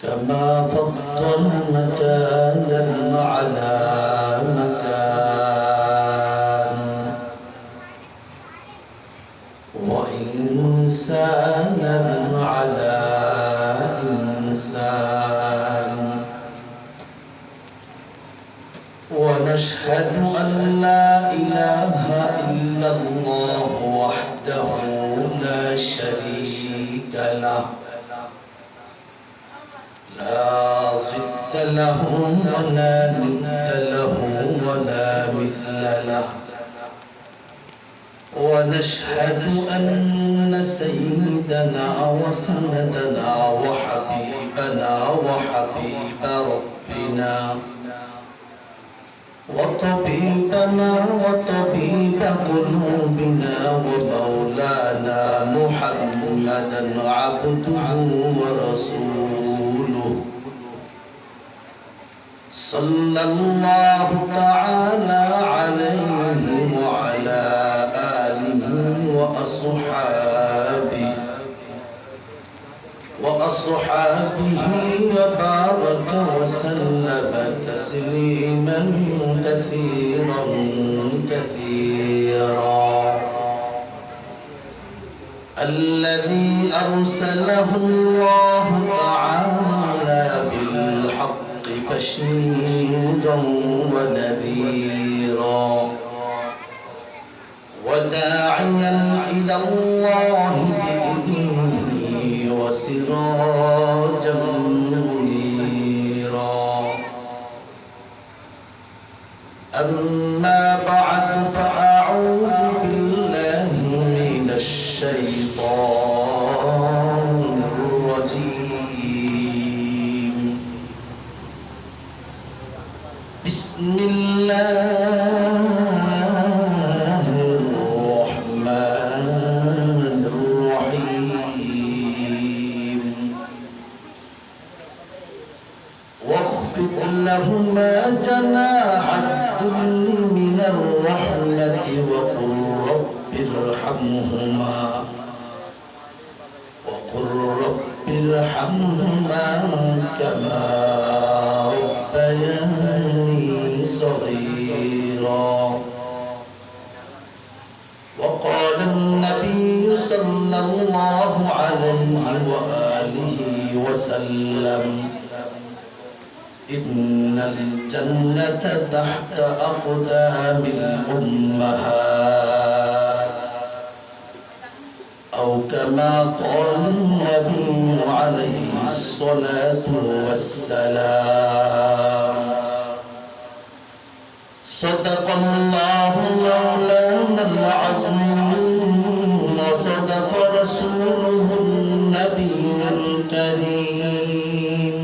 كما فضل مكانا على مكان وإنسانا على إنسان ونشهد أن لا إله إلا الله وحده لا شريك له لا ضد له ولا ند له ولا مثل له ونشهد أن سيدنا وسندنا وحبيبنا وحبيب ربنا وطبيبنا وطبيب قلوبنا ومولانا محمدا عبده ورسوله صلى الله تعالى عليه وعلى آله وأصحابه وبارك وسلم تسليما كثيرا كثيرا الذي أرسله الله تعالى بالحق بشيرا ونذيرا وداعيا إلى الله بإذنه وسراجا منيرا أما بعد فأعوذ بالله من الشيطان الرجيم بسم الله الرحمن الرحيم واخفض لهما جناح الذل من الرحمة وقل رب ارحمهما كما ربياني صغيرا وقال النبي صلى الله عليه وآله وسلم إن الجنة تحت أقدام الأمهات أو كما قال النبي عليه الصلاة والسلام صدق الله مولانا العظيم وصدق رسوله النبي الكريم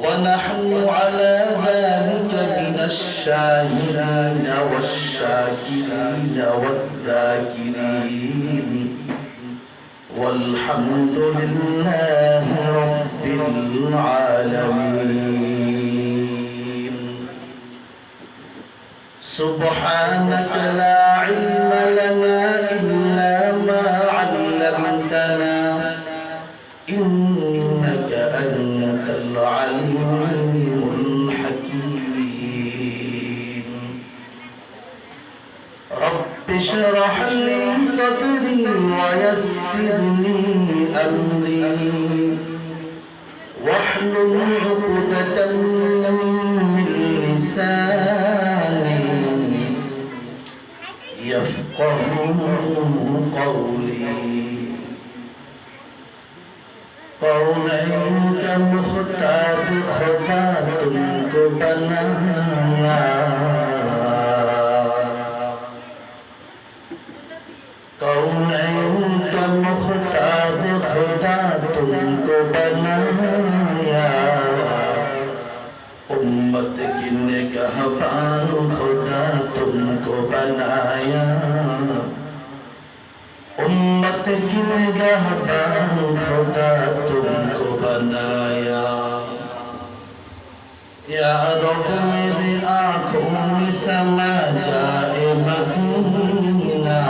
ونحن على ذلك من الشاهدين والشاكرين والذاكرين والحمد لله رب العالمين سبحانك لا علم لنا إلا ما علمتنا إنك أنت العليم الحكيم رب اشرح لي صدري ويسر لي أمري واحلل عقدة من لساني يفقه قولي قولك مختار خبات كبنايا قولك مختار خبات كبنايا उम्मत की निगहबान खुदा तुमको बनाया उम्मत की निगहबान खुदा तुमको बनाया या रब मेरी आँखों में समा जाए मदीना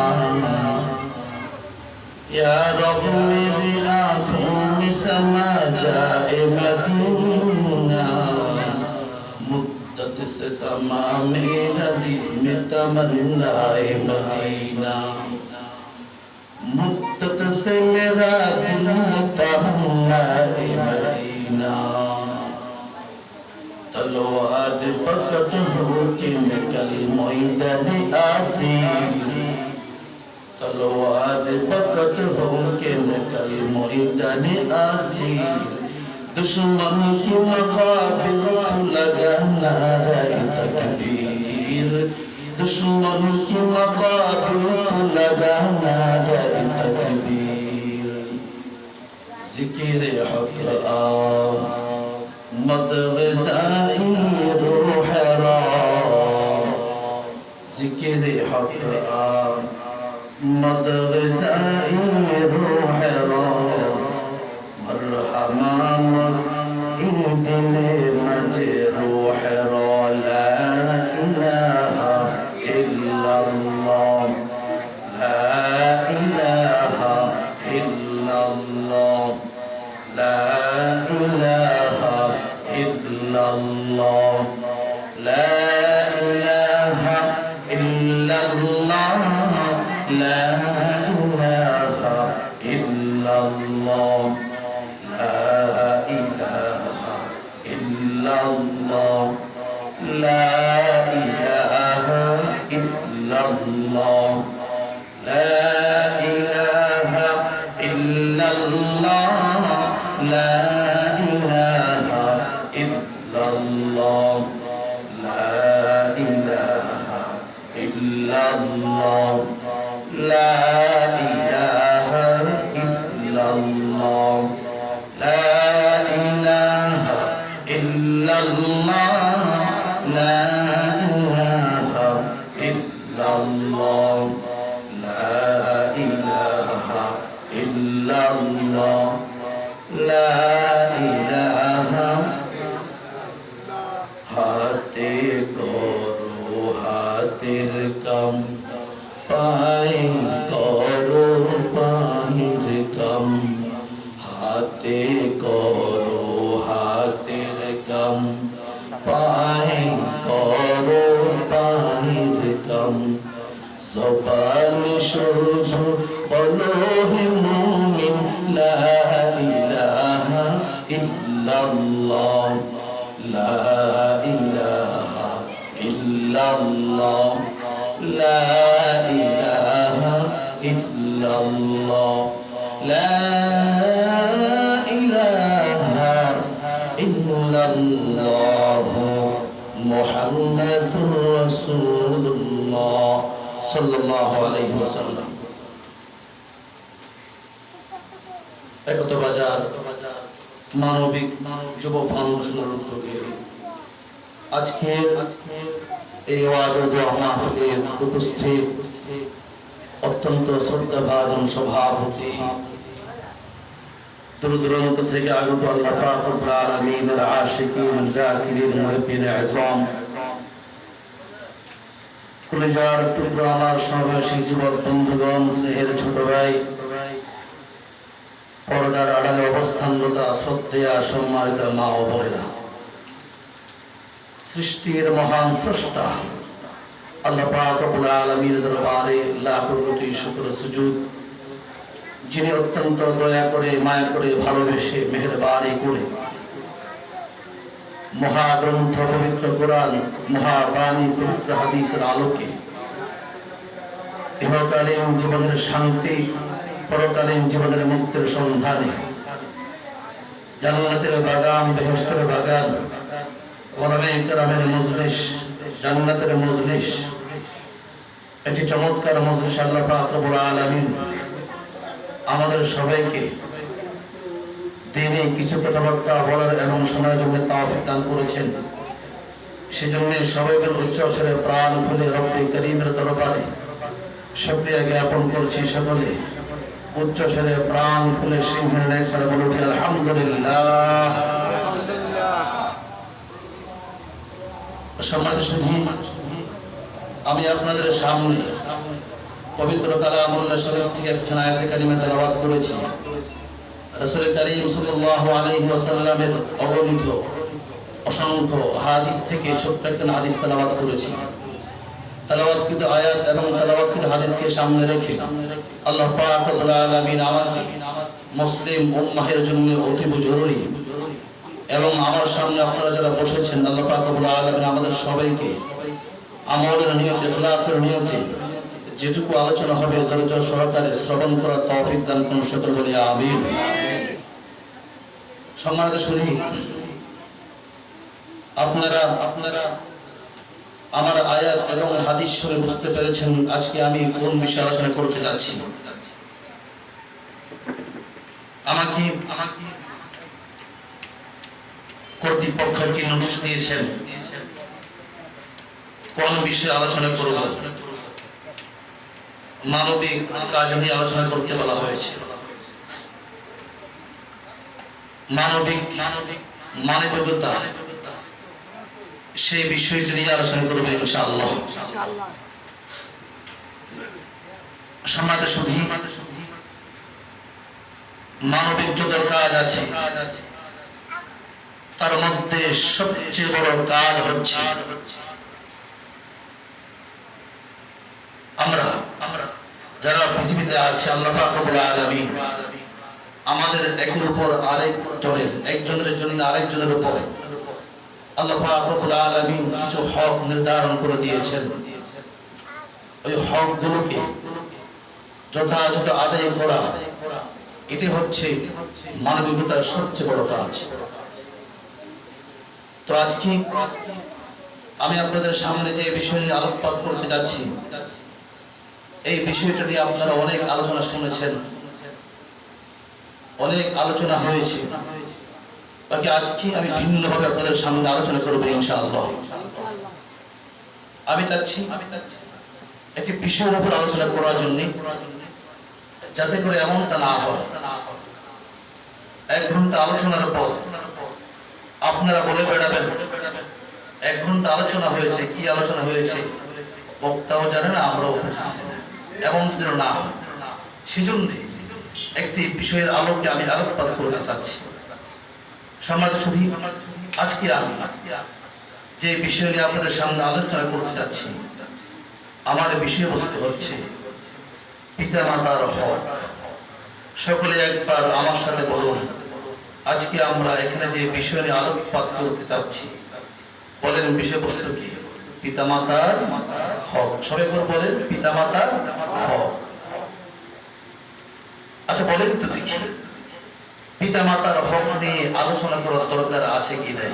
या रब मेरी आँखों में समा जाए मदीना मुद्दत से समा मेरा दिल में तमन्नाए मदीना मुद्दत से मेरा दिल में तमन्नाए मदीना तलवार पकड़ होके निकल मैदान आसीर तलवार पकड़ होके निकल मैदान आसीर दुश्मन की मुकाबिल लगा नारे तकबीर दुश्मन की मुकाबिल लगा नारे तकबीर जिक्र हक मदगज़ाई रूह रा जिक्र हक मदगज़ाई रूह रा मरहमा इन दिल मजरूह रा ला इलाहा इल्लल्लाह ला इलाहा इल्लल्लाह ला इलाहा इल्लल्लाह ला इलाहा इल्लल्लाह ला इलाहा इल्लल्लाह ला इलाहा इल्लल्लाह ला इलाहा इल्लल्लाह ला इलाहा इल्लल्लाह ला মানবিক যুব ফাউন্ডেশনের উদ্যোগে আজকে এই ওয়াজ ও দোয়া মাহফিলে উপস্থিত অত্যন্ত শ্রদ্ধাভাজন সভাপতি দূর দূরান্ত থেকে আগত আল্লাহ পাক রব্বুল আলামিনের আশিকিন জাকিরিন মুহিব্বিন আযম কলিজার টুকরা আমার সহবাসী যুবক বন্ধুগণ স্নেহের ছোট ভাই পর্দার আড়ালে অবস্থানরত শ্রদ্ধেয়া সম্মানিত মা ও বোনেরা সৃষ্টির মহান স্রষ্টা আল্লাহ পাক রব্বুল আলামিনের দরবারে লাখ কোটি শুকর সুজুদ যিনি অত্যন্ত দয়া করে মায়া করে ভালোবেসে মেহেরবানি করে মহাগ্রন্থ পবিত্র কোরআন মহাবাণী পবিত্র হাদিসের আলোকে ইহকালীন জীবনের শান্তি পরকালীন জীবনের মুক্তির সন্ধানে জান্নাতের বাগান বেহেশতের বাগান ওলামায়ে কেরামের মজলিস জান্নাতের মজলিস এটি চমৎকার মজলিস আল্লাহ পাক রব্বুল আলামিন আমাদের সবাইকে দিনে কিছু কথাবার্তা বলার এবং শোনার জন্য তৌফিক দান করেছেন সেজন্য সবাই মিলে উচ্চ স্বরে প্রাণ খুলে রব্বে করিমের দরবারে শুকরিয়া জ্ঞাপন করছি সকলে উচ্চ স্বরে প্রাণ খুলে সিংহের ন্যায় করে বলে উঠি আলহামদুলিল্লাহ। সম্মানিত সুধী, আমি আপনাদের সামনে পবিত্র কালামুল্লাহ শরীফ থেকে একখানা আয়াতে কারিমা তেলাওয়াত করেছি। রাসূল করিম সাল্লাল্লাহু আলাইহি ওয়াসাল্লামের অগণিত অসংখ্য হাদিস থেকে ছোট্ট একটা হাদিস তেলাওয়াত করেছি। তেলাওয়াতকৃত আয়াত এবং তেলাওয়াতকৃত হাদিসকে সামনে রেখে আল্লাহ পাক রব্বুল আলামিন আমাকে মুসলিম উম্মাহের জন্য অতীব জরুরি এবং আমার সামনে আপনারা যারা বসেছেন আল্লাহ পাক রব্বুল আলামিন আমাদের সবাইকে আমলের নিয়তে ইখলাসের নিয়তে যেটুকু আলোচনা হবে ধৈর্য সহকারে শ্রবণ করার তৌফিক দান করুন, সকল বলি আমিন। সম্মানিত সুধী, আপনারা আমার আয়াত এবং হাদিস শুনে বুঝতে পেরেছেন আজকে আমি কোন বিষয়ে আলোচনা করতে যাচ্ছি। আমাকে কর্তৃপক্ষ কি নোটিশ দিয়েছেন কোন বিষয়ে আলোচনা করব। মানবিক কাজ নিয়ে আলোচনা করতে বলা হয়েছে। মানবিক মানবিকতা সেই বিষয়টি নিয়ে আলোচনা করবো ইনশাআল্লাহ। সম্মানিত সুধী, মানবিক যত কাজ আছে তার মধ্যে সবচেয়ে বড় কাজ হচ্ছে আমরা যারা পৃথিবীতে আছে আল্লাহ পাক রব্বুল আলামিন আমাদের একের উপর একজনের জন্য আরেকজনের উপর আল্লাহ পাক রব্বুল আলামিন কিছু হক নির্ধারণ করে দিয়েছেন। ওই হকগুলোকে যথাযথ আদায় করা, এটি হচ্ছে মানবিকতার সবচেয়ে বড় কাজ। তো আজকে আমি আপনাদের সামনে যে বিষয় নিয়ে আলোকপাত করতে যাচ্ছি, এই বিষয়টা নিয়ে আপনারা অনেক আলোচনা শুনেছেন, অনেক আলোচনা হয়েছে। বাকি আজকে আমি ভিন্নভাবে আপনাদের সামনে আলোচনা করব ইনশাআল্লাহ। আমি চাচ্ছি একটি বিষয়ের উপর আলোচনা করার জন্য, যাতে করে এমনটা না হয় 1 ঘন্টা আলোচনার পর আপনারা বলে বেড়াবেন 1 ঘন্টা আলোচনা হয়েছে, কি আলোচনা হয়েছে বক্তাও জানে না, আমরাও এমন যেন না হয়। সেজন্য একটি বিষয়ের আলোকে আমি আলোকপাত করতে চাচ্ছি। সম্মানিত সুধী, আজকে আমি যে বিষয় নিয়ে আপনাদের সামনে আলোচনা করতে যাচ্ছি, আমার বিষয়বস্তু হচ্ছে পিতামাতার হক। সকলে একবার আমার সাথে বলুন, আজকে আমরা এখানে যে বিষয় নিয়ে আলোকপাত করতে চাচ্ছি, বলেন বিষয়বস্তু কি? পিতামাতার হক। সবাই বলেন পিতামাতার হক। আচ্ছা বলেন তো দেখি, পিতামাতার হক নিয়ে আলোচনা করার দরকার আছে কি নাই?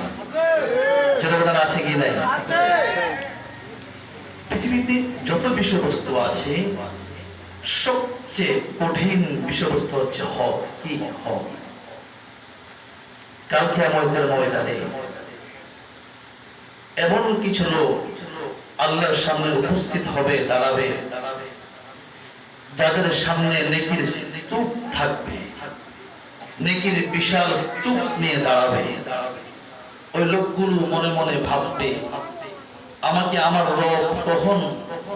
জনগণ আছে কি নাই? পৃথিবীতে যত বিষয়বস্তু আছে সবচেয়ে কঠিন বিষয়বস্তু হচ্ছে হক। কি হক? কাল কিয়ামতের ময়দানে এমন কিছু লোক আল্লাহর সামনে উপস্থিত হবে, দাঁড়াবে, যাদের সামনে নেকির স্তূপ থাকবে, নেকির বিশাল স্তূপ নিয়ে দাঁড়াবে। ওই লোকগুলো মনে মনে ভাববে, আমাকে আমার রব কখন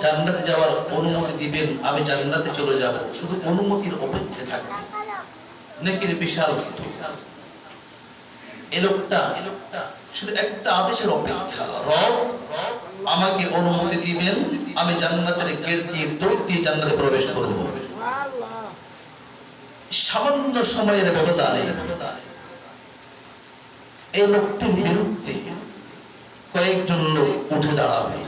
জান্নাতে যাওয়ার অনুমতি দিবেন, আমি জান্নাতে চলে যাব। শুধু অনুমতির অপেক্ষায় থাকবে। নেকির বিশাল স্তূপ। এই লোকটা শুধু একটা আদেশের অপেক্ষা, রব আমাকে অনুমতি দিবেন, আমি জান্নাতের গেট দিয়ে দৌড় দিয়ে জান্নাতে প্রবেশ করব। সামান্য সময়ের ব্যবধানে এই লোকটির বিরুদ্ধে কয়েকজন লোক উঠে দাঁড়াবে,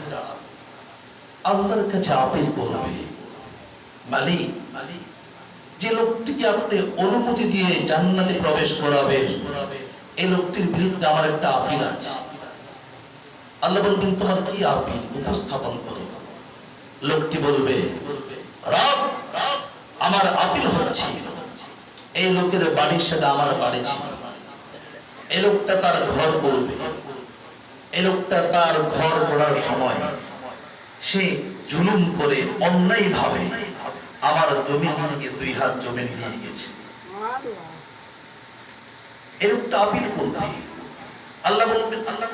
আল্লাহর কাছে আপিল করবে, মালিক যে লোকটিকে আপনি অনুমতি দিয়ে জান্নাতে প্রবেশ করাবেন, এই লোকটির বিরুদ্ধে আমার একটা আপিল আছে। আল্লাহ বলবেন, তোমার কি আপিল? উপস্থাপন করো। লোকটি বলবে, রব আমার আপিল হচ্ছে এই লোকের বাড়ির সাথে আমার বাড়ি ছিল, এই লোকটা তার ঘর করবে, এই লোকটা তার ঘর করার সময় সে জুলুম করে অন্যায় ভাবে আমার জমি থেকে 2 হাত জমি নিয়ে গেছে। এই লোকটা আপিল করবে। আল্লাহ বলবেন, আল্লাহ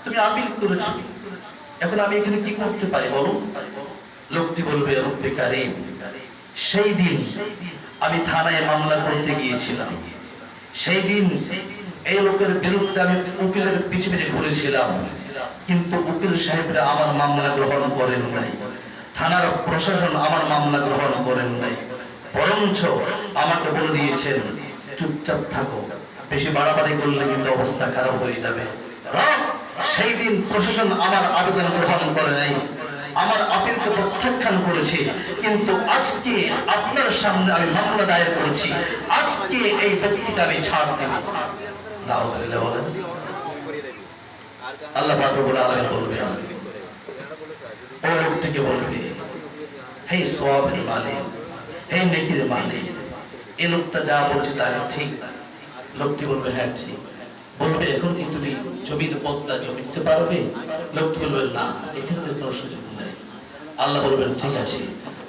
তুমি আপিল করেছো, এখন আমি এখানে কি করতে পারি বলো? লোকটি বলবে, রব্বে কারীম সেই দিন আমি থানায় মামলা করতে গিয়েছিলাম, সেই দিন এই লোকের বিরুদ্ধে আমি উকিলের পিছে পিছে ঘুরেছিলাম, কিন্তু উকিল সাহেবরা আমার মামলা গ্রহণ করেন নাই, থানার প্রশাসন আমার মামলা গ্রহণ করেন নাই, বরঞ্চ আমাকে বলে দিয়েছেন চুপচাপ থাকো, বেশি বাড়াবাড়ি করলে কিন্তু অবস্থা খারাপ হয়ে যাবে। সেই দিন প্রশাসন আমার আবেদন গ্রহণ করে নাই, আমার আপিলকে প্রত্যাখ্যান করেছে, কিন্তু আজকে আপনার সামনে আমি মামলা দায়ের করেছি, আজকে এই ব্যক্তিকে আমি ছাড় দেব। নাউজুবিল্লাহ বলেন। আল্লাহ পাক রব্বুল আলামিন বলবেন, ওই লোকটিকে বলবে, হে সওয়াবের মালিক, হে নেকির মালিক, এই লোকটা যা বলছে তা ঠিক? লোকটি বলবে হ্যাঁ ঠিক। বলবে এখন কি তুমি জমির পদ্মা জমি দিতে পারবে? লোকটি বলবে না, এখানে তো কোনো সুযোগ নেই। আল্লাহ বলবেন ঠিক আছে,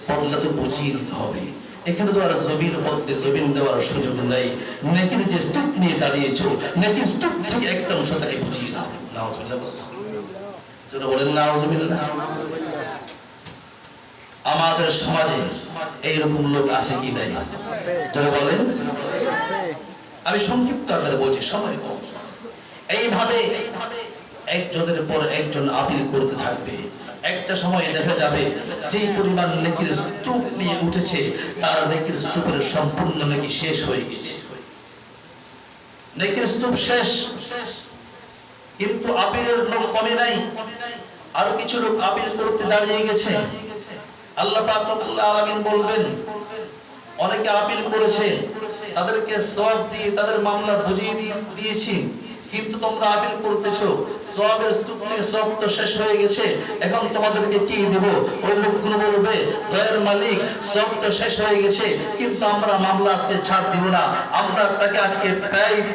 পদ্মা তো বুঝিয়ে দিতে হবে, এখানে তো আর জমির মধ্যে জমিন দেওয়ার সুযোগ নেই, নেকির যে স্তূপ নিয়ে দাঁড়িয়েছো, নেকির স্তূপ থেকে একটা অংশ তাকে বুঝিয়ে দাও। নাউজুবিল্লাহ বলেন, নাউজুবিল্লাহ। আমাদের সমাজে এইরকম লোক আছে কি নাই? যারা বলেন, আমি সংক্ষিপ্ত আকারে বলছি, সময় কম। এইভাবে একজনের পর একজন আপিল করতে থাকবে, একটা সময় দেখা যাবে যেই পরিমাণ নেকির স্তূপ নিয়ে উঠেছে, তার নেকির স্তূপের সম্পূর্ণ নেকি শেষ হয়ে গেছে, নেকির স্তূপ শেষ, কিন্তু আপিলের লোক কমে নাই, আর কিছু লোক আপিল করতে দাঁড়িয়ে গেছে। আল্লাহ পাক রব্বুল আলামিন বলবেন, অনেকে আপিল করেছে, তাদেরকে সওয়াব দিয়ে তাদের মামলা বুঝিয়ে দিয়েছি, কিন্তু তোমরা আপিল করতেছো, সওয়াবের স্তূপ থেকে সওয়াব তো শেষ হয়ে গেছে, এখন তোমাদেরকে কি দেব? ওই লোকগুলো বলবে, দয়ার মালিক, সওয়াব তো শেষ হয়ে গেছে, কিন্তু আমরা মামলা আজকে ছাড় দিব না, আমরা তাকে আজকে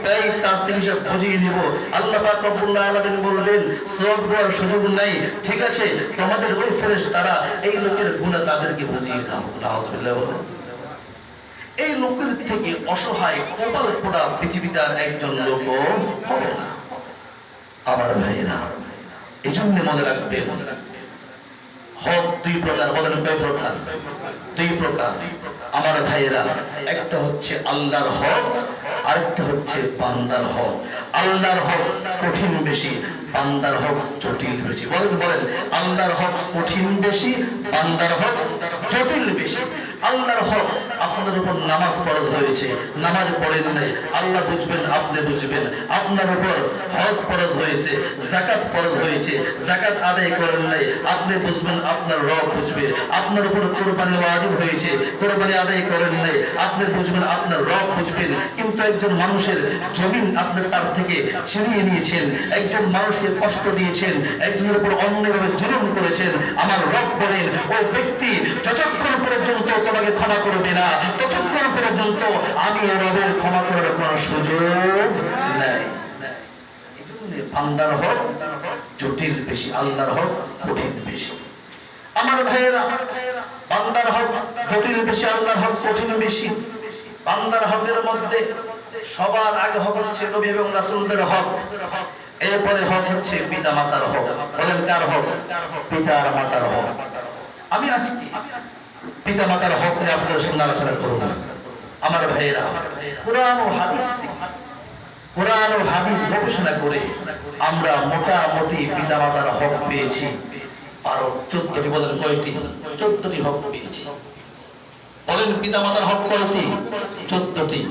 পেই তার থেকে সব বুঝিয়ে নিব। আল্লাহ পাক রব্বুল আলামিন বলবেন, সওয়াব দেওয়ার সুযোগ নাই, ঠিক আছে, তোমাদের ওই ফেরেশতারা এই লোকের গুনাহ তাদেরকে বুঝিয়ে দাও। নাউজুবিল্লাহ। এই লোকের থেকে অসহায় কপাল পোড়া পৃথিবীতে আর একজন লোক হবে না। আমার ভাইয়েরা, এই জন্য মনে রাখবেন, হক দুই প্রকার। বলেন কয় প্রকার? দুই প্রকার। আমার ভাইয়েরা, একটা হচ্ছে আল্লাহর হক, আরেকটা হচ্ছে বান্দার হক। আল্লাহর হক কঠিন বেশি, বান্দার হক জটিল বেশি। বলেন, আল্লাহর হক কঠিন বেশি, বান্দার হক জটিল বেশি। আল্লাহর হক, আপনাদের উপর নামাজ ফরজ হয়েছে, নামাজ পড়েন নাই, আল্লাহ বুঝবেন, আপনি বুঝবেন। আপনার উপর হজ ফরজ হয়েছে, যাকাত ফরজ হয়েছে, যাকাত আদায় করেন নাই, আপনি বুঝবেন, আপনার রব বুঝবে। আপনার উপর কুরবানি ওয়াজিব হয়েছে, কুরবানি আদায় করেন নাই, আপনি বুঝবেন, আপনার রব বুঝবেন। কিন্তু একজন মানুষের জমিন আপনি তার থেকে ছিনিয়ে নিয়েছেন, একজন মানুষকে কষ্ট দিয়েছেন, একজনের উপর অন্যায়ভাবে জুলুম করেছেন, আমার রব বলেন, ওই ব্যক্তি যতক্ষণ পর্যন্ত তোমাকে ক্ষমা করবে না, ততক্ষণ পর্যন্ত আমি রবের ক্ষমা করার কোন সুযোগ নাই। বান্দার হক জটিল বেশি, আল্লাহর হক কঠিন বেশি। আমার ভাইয়েরা, বান্দার হক জটিল বেশি, আল্লাহর হক কঠিন বেশি। বান্দার হকের মধ্যে সবার আগে হক হচ্ছে নবী এবং রাসূলদের হক, এরপরে হক হচ্ছে পিতা মাতার হক। বলেন কার হক? পিতা আর মাতার হক। আমি আজকে পিতা মাতার হক নিয়ে আপনাদের সামনে আলোচনা করব। আমার ভাইয়েরা, কোরআন ও হাদিস গবেষণা করে আমরা মোটামুটি পিতা মাতার হক পেয়েছি আরো 14টি। বলেন কয়টি? 14টি হক পেয়েছি। বলেন পিতা মাতার হক কয়টি? 14টি।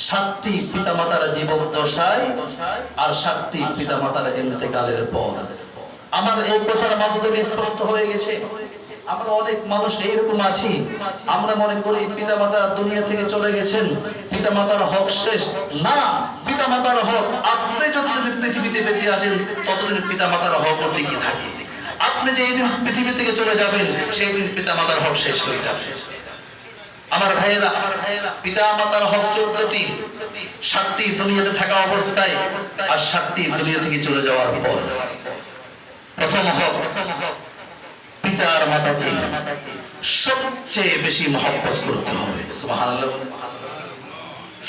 7টি পিতা মাতার জীবন দশায়, আর 7টি পিতা মাতার ইন্তেকালের পর। আমার এই কথার মাধ্যমে স্পষ্ট হয়ে গেছে, আমরা অনেক মানুষ এইরকম আছি, আমরা মনে করি পিতা মাতা দুনিয়া থেকে চলে গেছেন, পিতা মাতার হক শেষ। না, পিতা মাতার হক, আপনি যতদিন পৃথিবীতে বেঁচে আছেন ততদিন পিতা মাতার হক টিকে থাকে। আপনি যে এইদিন পৃথিবী থেকে চলে যাবেন, সেই দিন পিতা মাতার হক শেষ হয়ে যাবে। আমার ভাইয়েরা, পিতা মাতার হক 14টি। 7টি দুনিয়াতে থাকা অবস্থায়, আর 7টি দুনিয়া থেকে চলে যাওয়ার পর। প্রথম হক, পিতা আর মাতাকে সবচেয়ে বেশি মহব্বত করতে হবে। সুবহানাল্লাহ।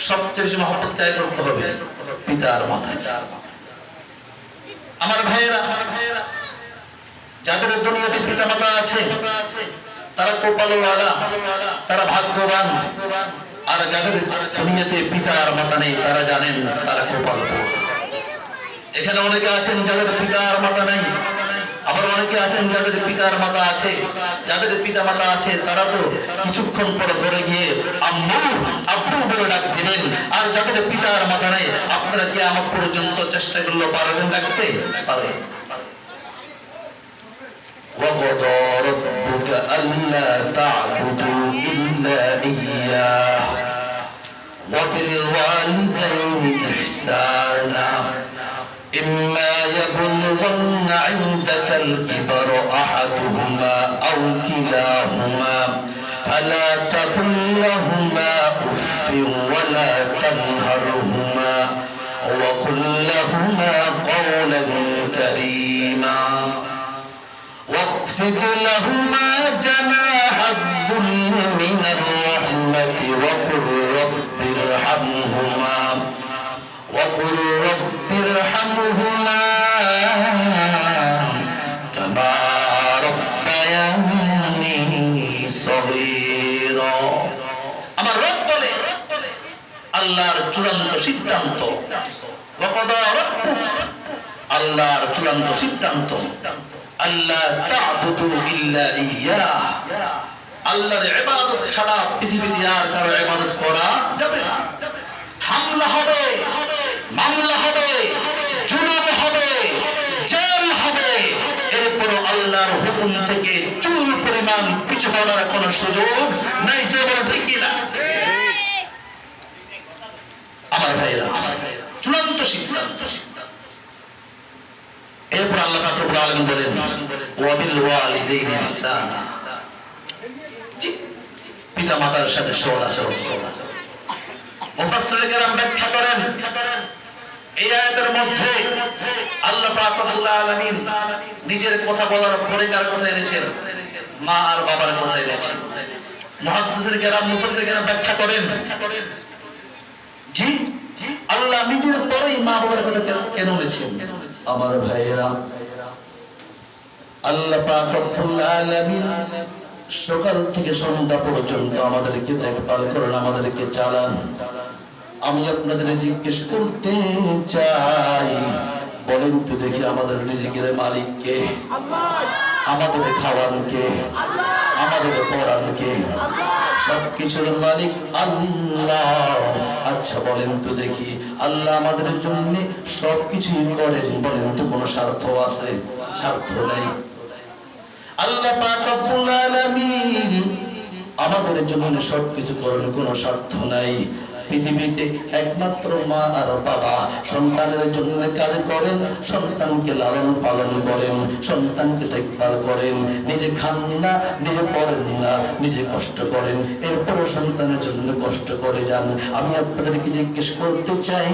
সবচেয়ে বেশি মহব্বত কাকে করতে হবে? পিতা আর মাতাকে। আমার ভাইয়েরা, যাদের দুনিয়াতে পিতা মাতা আছে তারা কপালওয়ালা, তারা ভাগ্যবান। আর যাদের দুনিয়াতে পিতা আর মাতা নেই তারা জানেন তারা কপাল পোড়া। এখানে অনেকে আছেন যাদের পিতা আর মাতা নেই, আবার অনেকে আছেন যাদের পিতার মাতা আছে। যাদের পিতা মাতা আছে তারা তো কিছুক্ষণ পর ধরে গিয়ে আম্মু আব্বু বলে ডাক দিবেন। আর যাদের পিতা আর মাতা নেই আপনারা কিয়ামত পর্যন্ত চেষ্টা করলে পারবেন ডাকতে? পারবেন। وَقَضَى رَبُّكَ أَلَّا تَعْبُدُوا إِلَّا إِيَّاهُ وَبِالْوَالِدَيْنِ إِحْسَانًا إِمَّا يَبْلُغَنَّ عِندَكَ الْكِبَرَ أَحَدُهُمَا أَوْ كِلَاهُمَا فَلَا تَقُل لَّهُمَا أُفٍّ وَلَا تَنْهَرْهُمَا وَقُل لَّهُمَا قَوْلًا كَرِيمًا واخفض لهما جناح الذل من الرحمة وقل رب ارحمهما كما ربياني صغيرا। আমার রব বলে আল্লাহর চূড়ান্ত সিদ্ধান্ত, ওয়াকাদা রাব্বুক আল্লাহর চূড়ান্ত সিদ্ধান্ত, আল্লাহ তা'বুদু ইল্লা ইয়্যাহ আল্লাহর ইবাদত ছাড়া পৃথিবীতে আর কারো ইবাদত করা যাবে না। হামলা হবে, মামলা হবে, জুলুম হবে, জেল হবে, এরপর আল্লাহর হুকুম থেকে চুল পরিমাণ পিছু হওয়ার কোনো সুযোগ নাই। জোরে ঠিক কি না? আমার ভাইরা চূড়ান্ত সিদ্ধান্ত। এরপর আল্লাহ পাক রব্বুল আলামিন বলেন ওয়াবিল ওয়ালিদাইনি ইহসানা, পিতা মাতার সাথে সৎ আচরণ করা। মুফাসসিরিন কেরাম ব্যাখ্যা করেন এই আয়াতের মধ্যে আল্লাহ পাক রব্বুল আলামিন নিজের কথা বলার পরে কার কথা এনেছেন? মা আর বাবার কথা এনেছেন। মুহাদ্দিসিন কেরাম মুফাসসিরিন কেরাম ব্যাখ্যা করেন জি আল্লাহ নিজের পরেই মা বাবার কথা কেন এনেছেন? আমার ভাইয়েরা আল্লাহ পাক রব্বুল আলামিন সকাল থেকে সন্ধ্যা পর্যন্ত আমাদেরকে দেখভাল করেন, আমাদেরকে চালান। আমি আপনাদের জিজ্ঞেস করতে চাই, বলেন তো দেখি আমাদের রিজিকের মালিক কে? আমাদের খাওয়ান কে? আমাদের পড়ান কে? সবকিছুর মালিক আল্লাহ। আচ্ছা বলেন তো দেখি আল্লাহ আমাদের জন্য সবকিছুই করেন, বলেন তো কোনো স্বার্থ আছে? স্বার্থ নাই। আল্লাহ পাক রব্বুল আলামিন আমাদের জন্য সবকিছু করেন, কোনো স্বার্থ নাই। পৃথিবীতে একমাত্র মা আর বাবা সন্তানের জন্য কাজ করেন, সন্তানকে লালন পালন করেন, সন্তানকে দেখভাল করেন। নিজে খান না, নিজে পড়েন না, নিজে কষ্ট করেন, এরপরও সন্তানের জন্য কষ্ট করে যান। আমি আপনাদেরকে জিজ্ঞেস করতে চাই,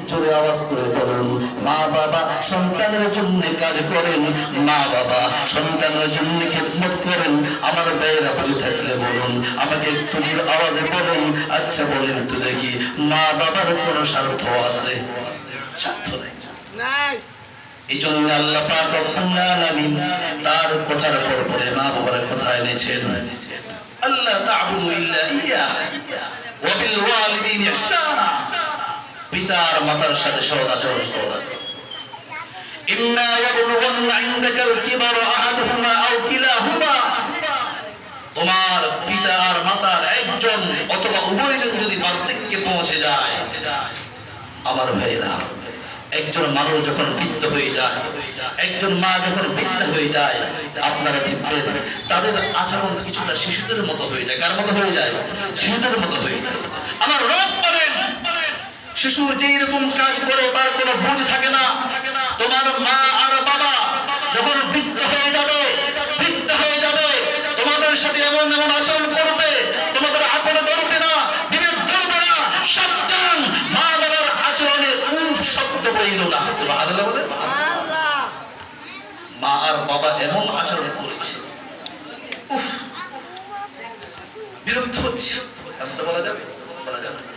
জোরে আওয়াজ করে বলুন, মা বাবা সন্তানের জন্য কাজ করেন, মা বাবা সন্তানের জন্য খেদমত করেন। আমার ভাইয়েরা বুঝে থাকলে বলুন, আমাকে একটু জোরে আওয়াজে বলুন। আচ্ছা বলেন তো দেখি মা বাবার কোন স্বার্থ আছে? স্বার্থ নাই। এই জন্য আল্লাহ পাক রব্বুল আলামিন তার কথার পরে মা বাবার কথা এনেছেন। আল্লাহ তা'বুদু ইল্লা ইয়্যাহ ওয়া বিল ওয়ালিদাইনি ইহসানা, পিতার মাতার সাথে সৎ আচরণ করা। ইম্মা ইয়াবলুগান্না ইনদাকাল কিবারা আহাদুহুমা আও কিলাহুমা, তোমার পিতা আর মাতার একজন অথবা উভয়জন যদি বার্ধক্যে পৌঁছে যায়। আমার ভাইয়েরা একজন মানুষ যখন বৃদ্ধ হয়ে যায়, একজন মা যখন বৃদ্ধ হয়ে যায়, আপনারা দেখবেন তাদের আচরণ কিছুটা শিশুদের মতো হয়ে যায়। কার মতো হয়ে যায়? শিশুদের মতো হয়ে যায়। আমার রব বলেন শিশু যেই রকম কাজ করে তার কোনো বুঝ থাকে না। তোমার মা আর বাবা যখন বৃদ্ধ হয়ে যাবে, বৃদ্ধ হয়ে যাবে, তোমাদের সাথে এমন এমন আচরণ করবে, তোমাদের আচরণ ধরবে না, বিবেক ধরবে না। সাবধান, মা বাবার আচরণে উফ শব্দ বইল না। সুবহানাল্লাহ বলে মা আর বাবা এমন আচরণ করেছে, উফ বিরক্ত হচ্ছে, কথা বলা যাবে? বলা যাবে না।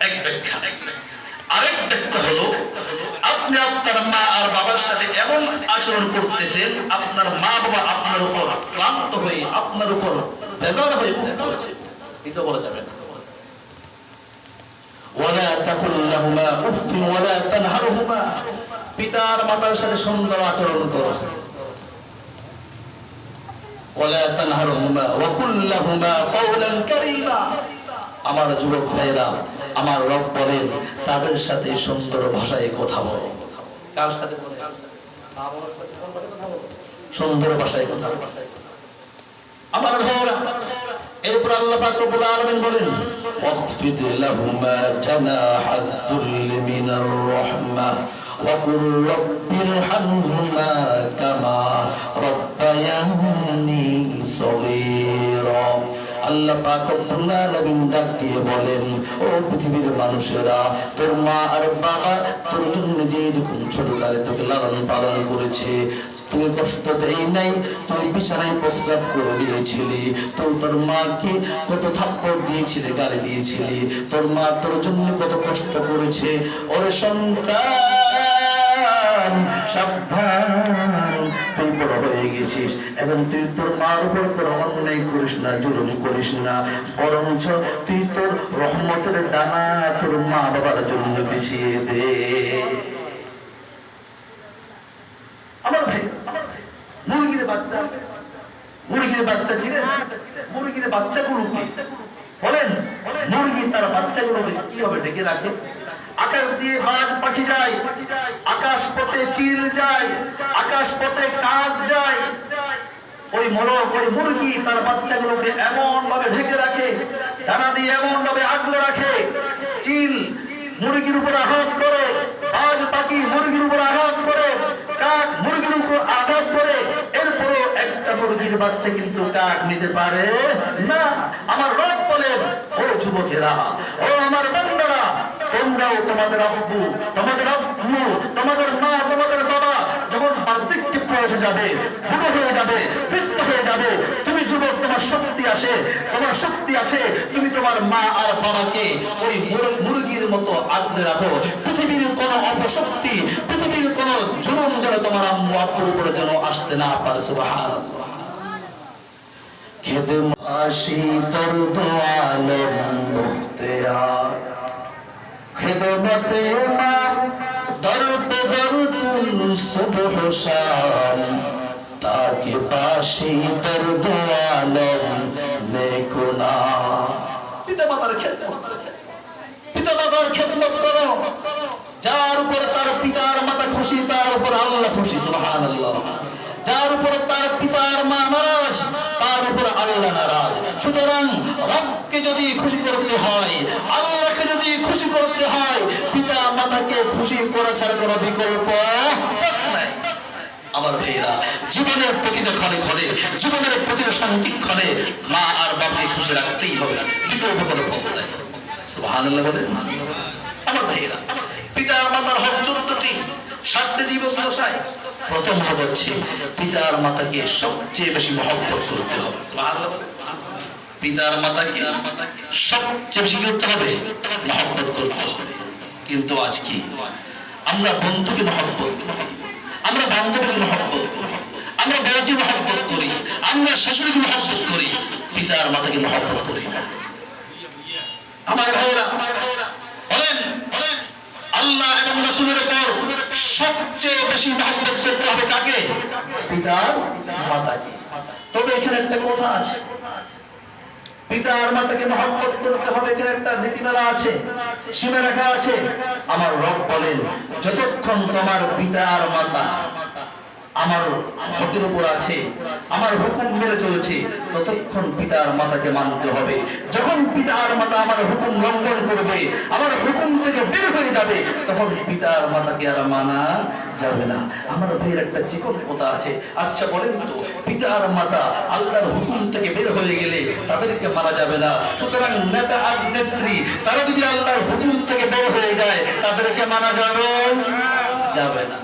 এক ব্যাখ্যা। আরেক ব্যাখ্যা হলো আপনি আপনার মা আর বাবার সাথে এমন আচরণ করতেছেন, আপনার মা বাবা আপনার উপর ক্লান্ত হয়ে, আপনার উপর বেজার হয়ে উঠে পড়েছে। এটা বলা যাবে না। ওয়ালা তাকুল লাহুমা উফফিন ওয়ালা তানহারহুমা, পিতার মাতার সাথে সুন্দর আচরণ করো। ওয়ালা তানহারহুমা ওয়া কুল লাহুমা কাওলান কারীমা, আমার যুবক ভাইরা, আমার রব বলেন তাদের সাথে সুন্দর ভাষায় কথা বলো। কার সাথে বলেন? বাবার সাথে কথা বলো, সুন্দর ভাষায় কথা বলো। আমার ভাইরা, এরপর আল্লাহ পাক রব্বুল আলামিন বলেন ওয়াখফিদ লাহুমা জানাহাদ দুল্লি মিনার রাহমাহ ওয়া কুর রাব্বিরহামহুমা কামা রাব্বায়ানি সগীরা। আল্লাহ পাক রব্বুল আলামিন ডাক দিয়ে বলেন, ও পৃথিবীর মানুষেরা, তোর মা আর বাবা তোর জন্য যেরকম ছোটকালে তোকে লালন পালন করেছে, তুই কষ্ট দেই নাই, তুই বিছানায় প্রস্রাব করে দিয়েছিলি, তোর মাকে কত থাপ্পড় দিয়েছিলি, গালি দিয়েছিলি, তোর মা তোর জন্য কত কষ্ট করেছে। ওরে সন্তান সাবধান, তুই বড় হয়ে গেছিস, এবং তুই তোর মার উপর কোনো অন্যায় করিস না, জুলুম করিস না, বরঞ্চ তুই তোর রহমতের ডানা তোর মা বাবার জন্য বিছিয়ে দে। আমার ভাই, মুরগির বাচ্চা, মুরগির বাচ্চা ছিলেন, মুরগির বাচ্চাগুলো বলেন, মুরগি তার বাচ্চাগুলোকে কিভাবে ডেকে রাখে? আকাশ দিয়ে বাজ পাখি যায়, আকাশ পথে চিল যায়, আকাশ পথে কাক যায়, ওই মুরগি তার বাচ্চাগুলোকে এমন ভাবে ঢেকে রাখে, ডানা দিয়ে এমন ভাবে আগলে রাখে, চিল মুরগির উপর আঘাত করে, বাজ পাখি মুরগির উপর আঘাত করে, কাক মুরগির উপর আঘাত করে, এরপরও একটা মুরগির বাচ্চা কিন্তু কাক নিতে পারে না। আমার রব বলেন, ও যুবকেরা, ও আমার বান্দারা, তোমরাও তোমাদের আব্বু, তোমাদের আম্মু, তোমাদের মা, তোমাদের বাবা যখন বার্ধক্যে পৌঁছে যাবে, বুড়ো হয়ে যাবে, বৃদ্ধ হয়ে যাবে, তুমি যুবক, তোমার শক্তি আসে, তোমার শক্তি আছে, তুমি তোমার মা আর বাবাকে ওই মুরগির মতো আগলে রাখো। পৃথিবীর কোন অপশক্তি, পৃথিবীর কোন জুলুম যেন তোমার আম্মু আব্বুর উপরে যেন আসতে না পারে। সুবহানাল্লাহ। খেদমাশি তোর দোয়ালম মুখতেয়ার, খেদমতে মা দরপে দরতুন সুবহ শাম, তাকে পাশি তোর দোয়ালম নেকুনা। পিতা মাতার খেদমত, পিতা মাতার খেদমত করো। যার উপর তার পিতার মাতা খুশি, তার উপর আল্লাহ খুশি। সুবহানাল্লাহ। যার উপর তার পিতার মা নারাজ, তার উপর আল্লাহ নারাজ। সুতরাং রবকে যদি খুশি করতে হয়, আল্লাহকে যদি খুশি করতে হয়, পিতা মাতাকে খুশি করা ছাড়া কোনো বিকল্প নাই। আমার ভাইরা, জীবনের প্রতিটা ক্ষণে ক্ষণে, জীবনের প্রতিটা সন্ধিক্ষণে মা আর বাবাকে খুশি রাখতেই হবে, বিকল্প কোনো পথ নাই। সুবহানাল্লাহ বলেন। আমার ভাইরা, পিতা মাতার হক 14টি, 7টি জীবন দশায়। প্রথম হক হচ্ছে পিতার মাতাকে সবচেয়ে বেশি মহব্বত করতে হবে। পিতার মাতাকে সবচেয়ে বেশি করতে হবে, মহব্বত করতে হবে। কিন্তু আজকে আমরা বন্ধুকে মহব্বত করি, আমরা বান্ধবীকে মহব্বত করি, আমরা বউকে মহব্বত করি, আমরা শাশুড়িকে মহব্বত করি, পিতার মাতাকে মহব্বত করি। আমার ভাইরা বলেন, আল্লাহ এবং রাসূলের উপর সবচেয়ে বেশি মহব্বত করতে হবে কাকে? পিতার মাতাকে। তবে এখানে একটা কথা আছে, পিতার মাতাকে মহব্বত করতে হবে, এখানে একটা নীতিমালা আছে, সীমারেখা আছে। আমার রব বলেন, যতক্ষণ তোমার পিতা আর মাতা আমার হকের উপর আছে, আমার হুকুম মেনে চলেছে, ততক্ষণ পিতা আর মাতাকে মানতে হবে। যখন পিতা আর মাতা আমার হুকুম লঙ্ঘন করবে, আমার হুকুম থেকে বের হয়ে যাবে, তখন পিতা আর মাতাকে আর মানা যাবে না। আমার ভাইয়ের একটা জীবন কথা আছে। আচ্ছা বলেন তো, পিতা আর মাতা আল্লাহর হুকুম থেকে বের হয়ে গেলে তাদেরকে মানা যাবে না। সুতরাং নেতা আর নেত্রী তারা যদি আল্লাহর হুকুম থেকে বের হয়ে যায়, তাদেরকে মানা যাবে না।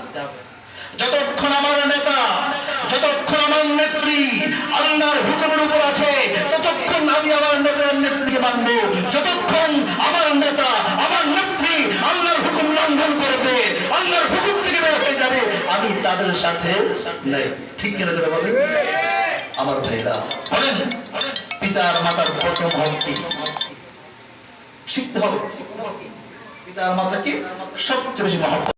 যতক্ষণ আমার নেতা, যতক্ষণ আমার নেত্রী আল্লাহর হুকুমের উপর আছে, ততক্ষণ আমি আমার নেতার নেত্রীকে মানবো। যতক্ষণ আমার নেতা, আমার নেত্রী আল্লাহর হুকুম লঙ্ঘন করবে, আল্লাহর হুকুম থেকে বের হয়ে যাবে, আমি তাদের সাথে নাই। ঠিক কিনা যাবে বলেন? আমার ভাইরা বলেন, পিতার মাতার প্রথম হক কি? শিখতে হবে। পিতার মাতাকে সবচেয়ে বেশি মহব্বত